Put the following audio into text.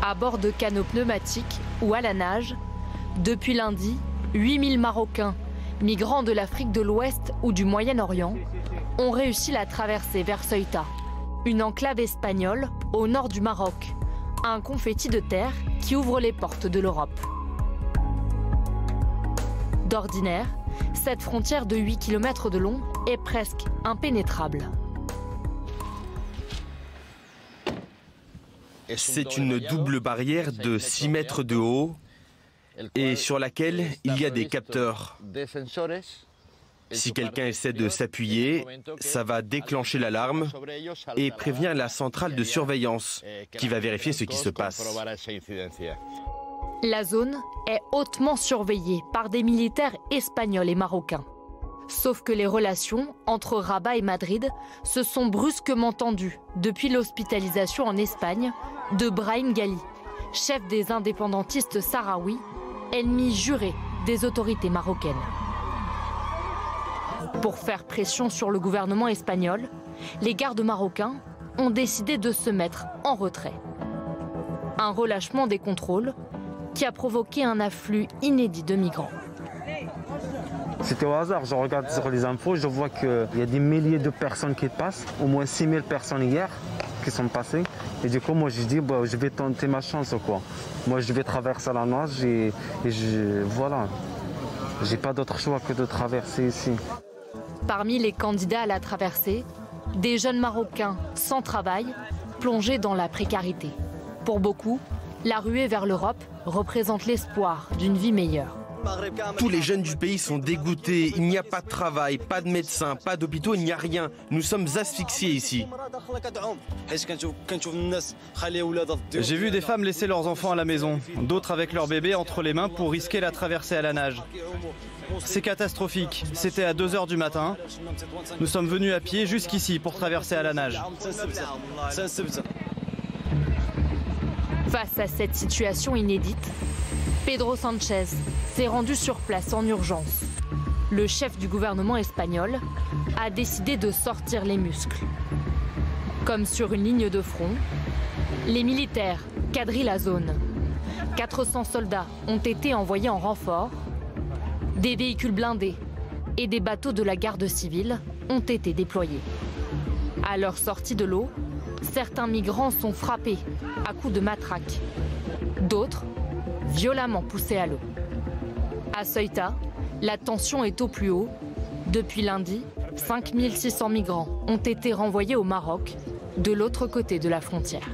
À bord de canots pneumatiques ou à la nage, depuis lundi, 8000 Marocains, migrants de l'Afrique de l'Ouest ou du Moyen-Orient, ont réussi la traversée vers Ceuta, une enclave espagnole au nord du Maroc, un confetti de terre qui ouvre les portes de l'Europe. D'ordinaire, cette frontière de 8 km de long est presque impénétrable. C'est une double barrière de 6 mètres de haut et sur laquelle il y a des capteurs. Si quelqu'un essaie de s'appuyer, ça va déclencher l'alarme et prévenir la centrale de surveillance qui va vérifier ce qui se passe. La zone est hautement surveillée par des militaires espagnols et marocains. Sauf que les relations entre Rabat et Madrid se sont brusquement tendues depuis l'hospitalisation en Espagne de Brahim Ghali, chef des indépendantistes sahraouis, ennemi juré des autorités marocaines. Pour faire pression sur le gouvernement espagnol, les gardes marocains ont décidé de se mettre en retrait. Un relâchement des contrôles qui a provoqué un afflux inédit de migrants. C'était au hasard, je regarde sur les infos, je vois qu'il y a des milliers de personnes qui passent, au moins 6000 personnes hier qui sont passées. Et du coup, moi je dis, je vais tenter ma chance, quoi. Moi je vais traverser la nage voilà. J'ai pas d'autre choix que de traverser ici. Parmi les candidats à la traversée, des jeunes Marocains sans travail, plongés dans la précarité. Pour beaucoup, la ruée vers l'Europe représente l'espoir d'une vie meilleure. Tous les jeunes du pays sont dégoûtés. Il n'y a pas de travail, pas de médecins, pas d'hôpitaux, il n'y a rien. Nous sommes asphyxiés ici. J'ai vu des femmes laisser leurs enfants à la maison, d'autres avec leurs bébés entre les mains pour risquer la traversée à la nage. C'est catastrophique. C'était à 2 h du matin. Nous sommes venus à pied jusqu'ici pour traverser à la nage. Face à cette situation inédite, Pedro Sánchez s'est rendu sur place en urgence. Le chef du gouvernement espagnol a décidé de sortir les muscles. Comme sur une ligne de front, les militaires quadrillent la zone. 400 soldats ont été envoyés en renfort. Des véhicules blindés et des bateaux de la garde civile ont été déployés. À leur sortie de l'eau, certains migrants sont frappés à coups de matraque. D'autres violemment poussés à l'eau. À Ceuta, la tension est au plus haut. Depuis lundi, 5600 migrants ont été renvoyés au Maroc, de l'autre côté de la frontière.